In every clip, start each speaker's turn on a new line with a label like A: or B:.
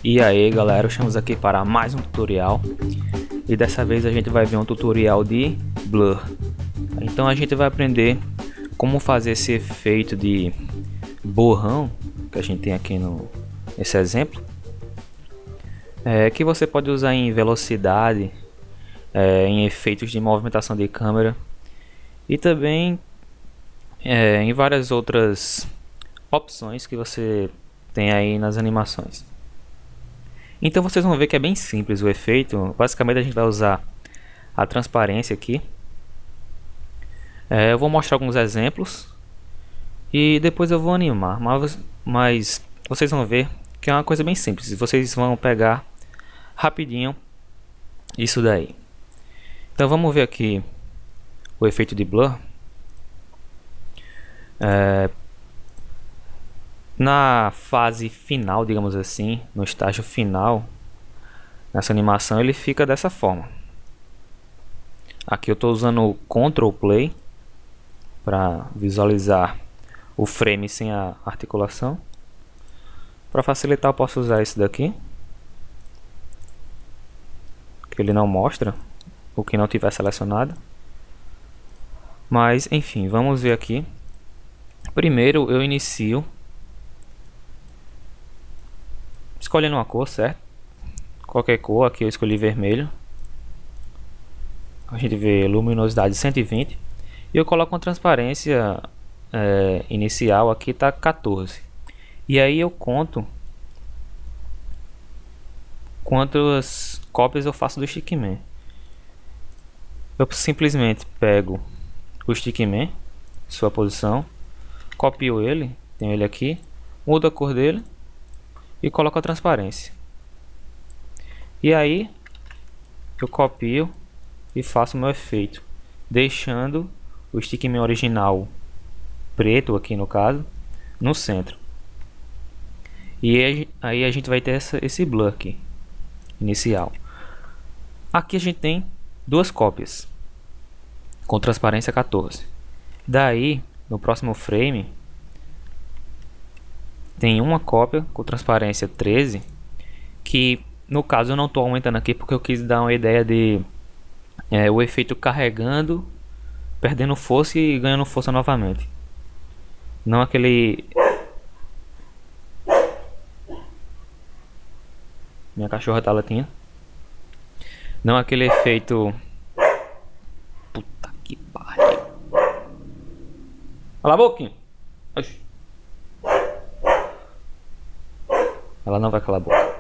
A: E aí galera, estamos aqui para mais um tutorial. E dessa vez a gente vai ver um tutorial de Blur. Então a gente vai aprender como fazer esse efeito de borrão que a gente tem aqui nesse exemplo, que você pode usar em velocidade, em efeitos de movimentação de câmera e também em várias outras opções que você tem aí nas animações. Então vocês vão ver que é bem simples o efeito. Basicamente a gente vai usar a transparência aqui. Eu vou mostrar alguns exemplos e depois eu vou animar, mas vocês vão ver que é uma coisa bem simples. Vocês vão pegar rapidinho isso daí. Então vamos ver aqui o efeito de blur. Na fase final, digamos assim, no estágio final, nessa animação ele fica dessa forma. Aqui eu estou usando o Ctrl Play para visualizar o frame sem a articulação. Para facilitar eu posso usar esse daqui, que ele não mostra o que não tiver selecionado. Mas enfim, vamos ver aqui. Primeiro eu inicio escolhendo uma cor, certo? Qualquer cor, aqui eu escolhi vermelho. A gente vê luminosidade 120 e eu coloco uma transparência inicial, aqui está 14. E aí eu conto quantas cópias eu faço do Stickman. Eu simplesmente pego o Stickman, sua posição, copio ele, tenho ele aqui, mudo a cor dele e coloco a transparência. E aí eu copio e faço o meu efeito, deixando o Stickman original preto, aqui no caso, no centro. E aí a gente vai ter esse blur aqui inicial. Aqui a gente tem duas cópias com transparência 14. Daí no próximo frame tem uma cópia com transparência 13, que no caso eu não estou aumentando aqui porque eu quis dar uma ideia de o efeito carregando, perdendo força e ganhando força novamente. Não aquele... Minha cachorra tá latindo. Não aquele efeito... Puta que pariu. Cala a boca. Oxi. Ela não vai calar a boca.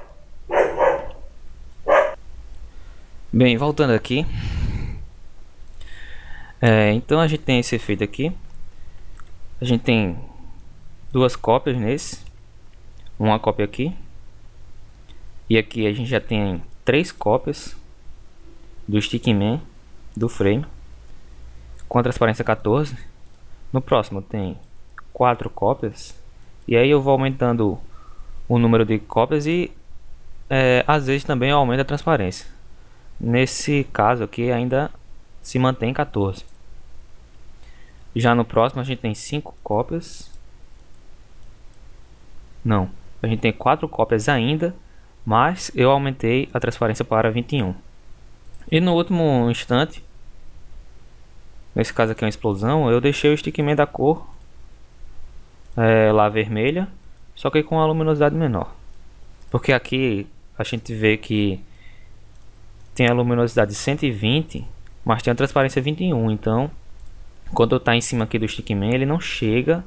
A: Bem, voltando aqui. Então a gente tem esse efeito aqui. A gente tem duas cópias nesse. Uma cópia aqui. E aqui a gente já tem 3 cópias do Stickman do frame com a transparência 14. No próximo tem 4 cópias. E aí eu vou aumentando o número de cópias e às vezes também eu aumento a transparência. Nesse caso aqui ainda se mantém 14. Já no próximo a gente tem 5 cópias. Não, a gente tem 4 cópias ainda, mas eu aumentei a transparência para 21. E no último instante, nesse caso aqui é uma explosão, eu deixei o Stickman da cor lá vermelha, só que com a luminosidade menor. Porque aqui a gente vê que tem a luminosidade 120, mas tem a transparência 21. Então, quando está em cima aqui do Stickman, ele não chega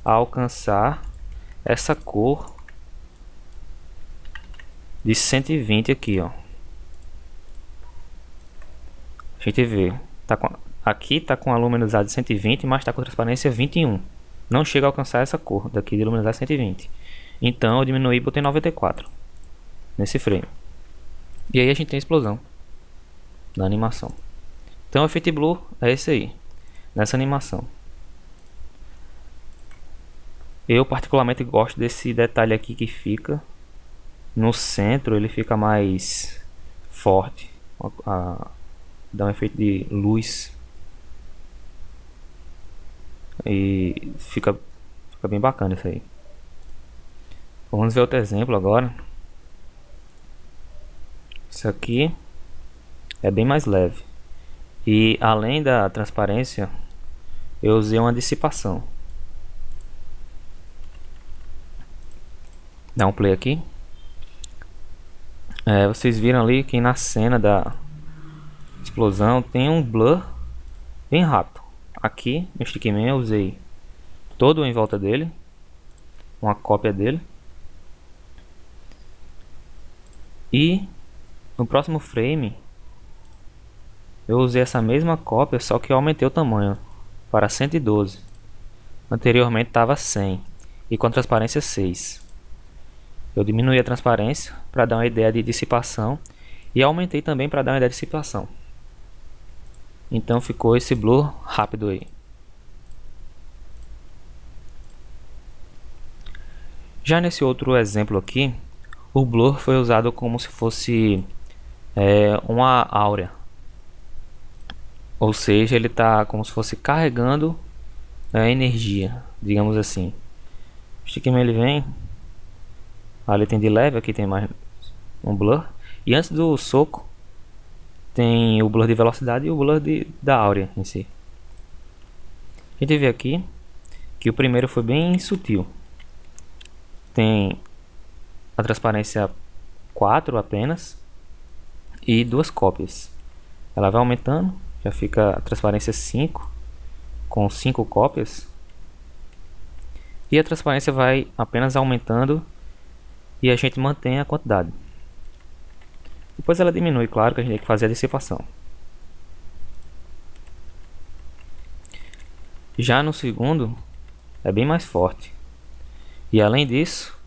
A: a alcançar essa cor de 120 aqui, ó. A gente vê, aqui tá com a luminosidade 120, mas está com a transparência 21. Não chega a alcançar essa cor daqui de luminosidade 120. Então eu diminuí e botei 94 nesse frame. E aí a gente tem a explosão na animação. Então o efeito blur é esse aí, nessa animação. Eu particularmente gosto desse detalhe aqui que fica no centro, ele fica mais forte, dá um efeito de luz e fica bem bacana isso aí. Vamos ver outro exemplo agora. Isso aqui é bem mais leve. E além da transparência, eu usei uma dissipação. Dá um play aqui. Vocês viram ali que na cena da explosão tem um blur bem rápido. Aqui no Stickman eu usei todo em volta dele, uma cópia dele. E no próximo frame eu usei essa mesma cópia, só que eu aumentei o tamanho para 112. Anteriormente estava 100 e com transparência 6. Eu diminuí a transparência para dar uma ideia de dissipação e aumentei também para dar uma ideia de dissipação. Então ficou esse blur rápido aí. Já nesse outro exemplo aqui, o blur foi usado como se fosse uma áurea. Ou seja, ele está como se fosse carregando energia, digamos assim. O Stickman ele vem, ali tem de leve, aqui tem mais um blur. E antes do soco tem o blur de velocidade e o blur da áurea em si. A gente vê aqui que o primeiro foi bem sutil. Tem a transparência 4 apenas e duas cópias. Ela vai aumentando, já fica a transparência 5 com 5 cópias. E a transparência vai apenas aumentando e a gente mantém a quantidade. Depois ela diminui, claro que a gente tem que fazer a dissipação. Já no segundo é bem mais forte. E além disso,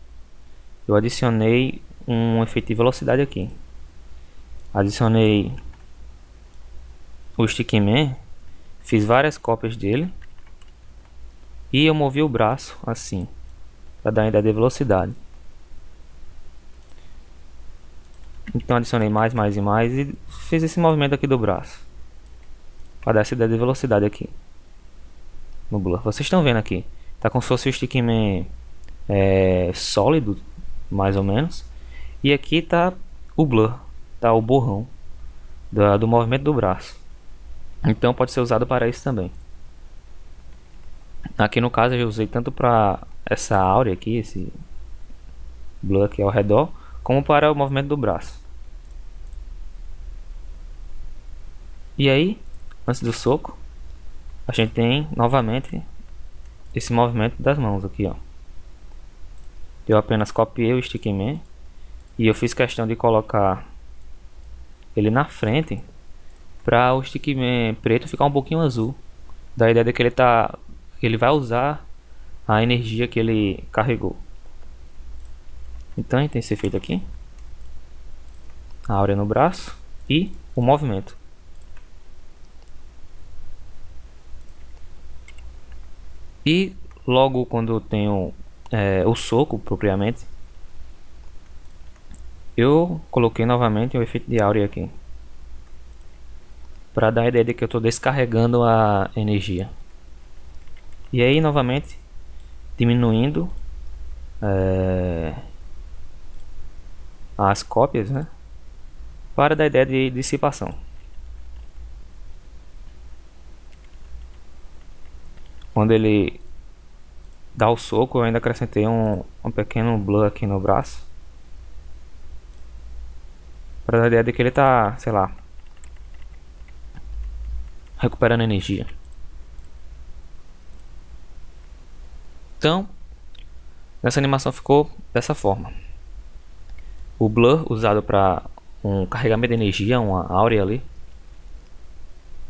A: eu adicionei um efeito de velocidade aqui. Adicionei o Stickman, fiz várias cópias dele e eu movi o braço assim, para dar uma ideia de velocidade. Então adicionei mais e fiz esse movimento aqui do braço, para dar essa ideia de velocidade aqui no blur. Vocês estão vendo aqui, tá como se fosse o Stickman sólido, mais ou menos. E aqui tá o blur, tá o borrão do movimento do braço. Então pode ser usado para isso também. Aqui no caso eu usei tanto para essa áurea aqui, esse blur aqui ao redor, como para o movimento do braço. E aí, antes do soco, a gente tem novamente esse movimento das mãos aqui, ó. Eu apenas copiei o Stickman e eu fiz questão de colocar ele na frente para o Stickman preto ficar um pouquinho azul. Da ideia de que ele vai usar a energia que ele carregou. Então a gente tem esse efeito aqui, a áurea no braço e o movimento. E logo quando eu tenho o soco propriamente, eu coloquei novamente o efeito de áurea aqui, para dar a ideia de que eu estou descarregando a energia. E aí novamente diminuindo as cópias, né, para dar a ideia de dissipação. Quando ele dá o soco, eu ainda acrescentei um pequeno blur aqui no braço, para dar a ideia de que ele tá, sei lá, recuperando energia. Então, nessa animação ficou dessa forma. O blur usado para um carregamento de energia, uma áurea ali,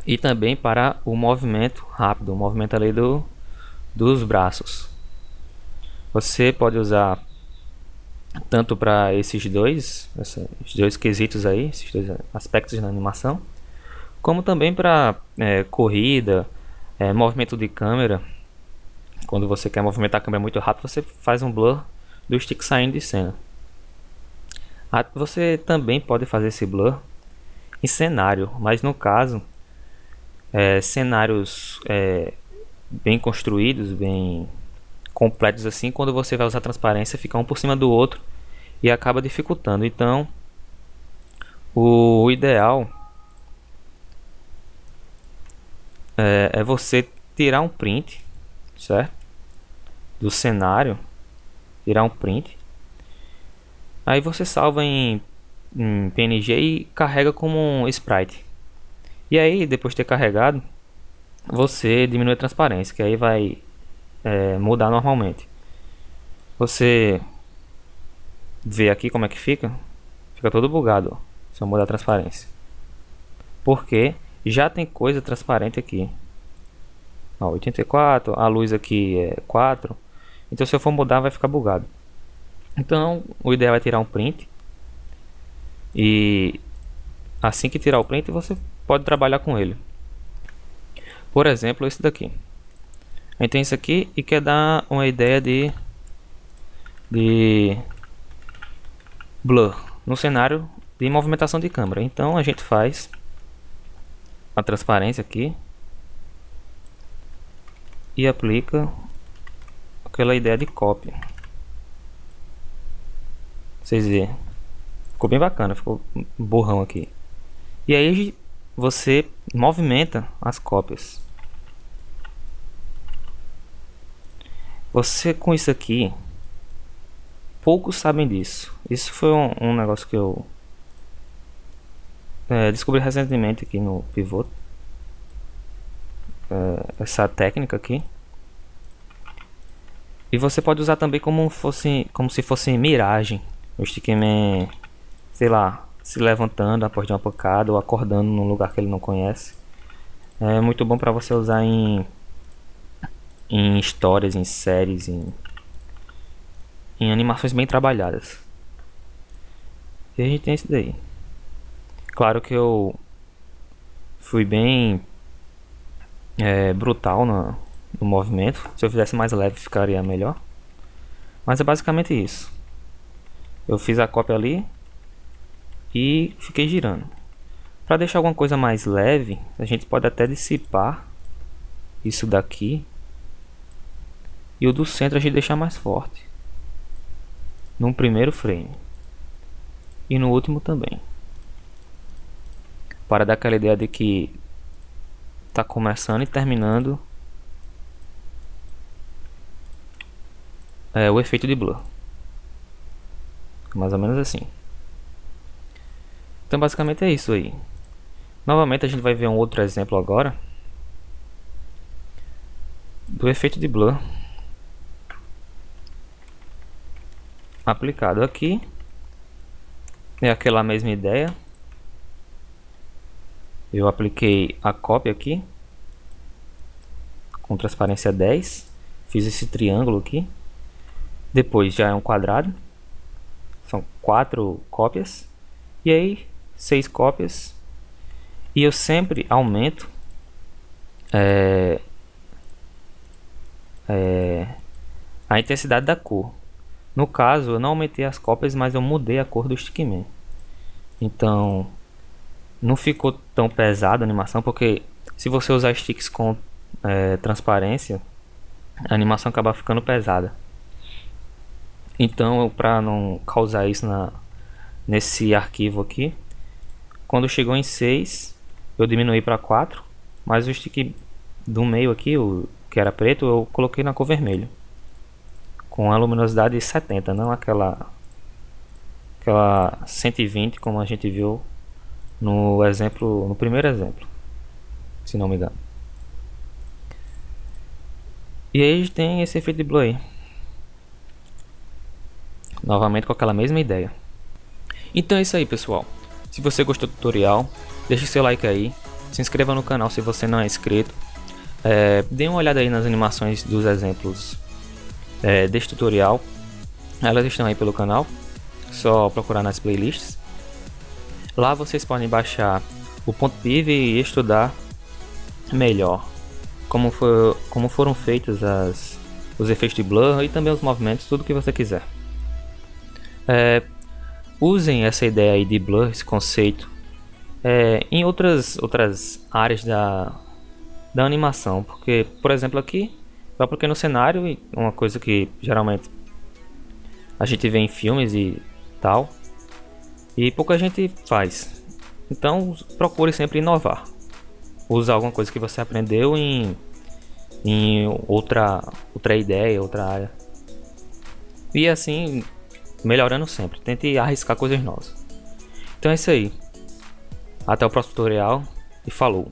A: e também para o movimento rápido, o movimento ali dos braços. Você pode usar tanto para esses dois quesitos aí, esses dois aspectos na animação, como também para corrida, movimento de câmera. Quando você quer movimentar a câmera muito rápido, você faz um blur do stick saindo de cena. Você também pode fazer esse blur em cenário, mas no caso cenários bem construídos, bem completos assim, quando você vai usar transparência, fica um por cima do outro e acaba dificultando. Então O ideal é você tirar um print, certo? Do cenário, tirar um print. Aí você salva em PNG e carrega como um sprite. E aí, depois de ter carregado, você diminui a transparência, que aí vai mudar normalmente. Você vê aqui como é que fica. Fica todo bugado, ó, se eu mudar a transparência. Porque já tem coisa transparente aqui. Ó, 84, a luz aqui é 4. Então se eu for mudar vai ficar bugado. Então o ideal é tirar um print. E assim que tirar o print você pode trabalhar com ele. Por exemplo, esse daqui. A gente tem isso aqui e quer dar uma ideia de blur no cenário de movimentação de câmera. Então a gente faz a transparência aqui e aplica aquela ideia de cópia. Vocês verem, ficou bem bacana, ficou borrão aqui. E aí você movimenta as cópias. Você com isso aqui, poucos sabem disso. Isso foi um negócio que eu descobri recentemente aqui no Pivot. Essa técnica aqui. E você pode usar também como se fosse miragem. O Stickman, sei lá, se levantando após de uma pancada ou acordando num lugar que ele não conhece. É muito bom para você usar em histórias, em séries, em animações bem trabalhadas. E a gente tem isso daí. Claro que eu fui bem brutal no movimento. Se eu fizesse mais leve ficaria melhor. Mas é basicamente isso. Eu fiz a cópia ali e fiquei girando. Para deixar alguma coisa mais leve, a gente pode até dissipar isso daqui. E o do centro a gente deixar mais forte. No primeiro frame. E no último também. Para dar aquela ideia de que está começando e terminando o efeito de blur. Mais ou menos assim. Então basicamente é isso aí. Novamente a gente vai ver um outro exemplo agora do efeito de blur aplicado aqui. É aquela mesma ideia. Eu apliquei a cópia aqui com transparência 10. Fiz esse triângulo aqui. Depois já é um quadrado. São 4 cópias. E aí 6 cópias. E eu sempre aumento a intensidade da cor. No caso eu não aumentei as cópias, mas eu mudei a cor do Stickman. Então não ficou tão pesado a animação, porque se você usar sticks com transparência, a animação acaba ficando pesada. Então, para não causar isso nesse arquivo aqui, quando chegou em 6, eu diminuí para 4, mas o stick do meio aqui, o que era preto, eu coloquei na cor vermelho, com a luminosidade 70, não aquela 120 como a gente viu no primeiro exemplo, se não me engano. E aí tem esse efeito de blur aí. Novamente com aquela mesma ideia. Então é isso aí, pessoal. Se você gostou do tutorial, deixe seu like aí. Se inscreva no canal se você não é inscrito. Dê uma olhada aí nas animações dos exemplos deste tutorial. Elas estão aí pelo canal. Só procurar nas playlists. Lá vocês podem baixar o .piv e estudar melhor como foram feitos os efeitos de blur e também os movimentos, tudo que você quiser. Usem essa ideia aí de blur, esse conceito, em outras áreas da animação, porque, por exemplo, aqui eu apliquei no cenário, e uma coisa que geralmente a gente vê em filmes e tal, e pouca gente faz. Então procure sempre inovar. Usar alguma coisa que você aprendeu em outra ideia, outra área. E assim, melhorando sempre. Tente arriscar coisas novas. Então é isso aí. Até o próximo tutorial e falou!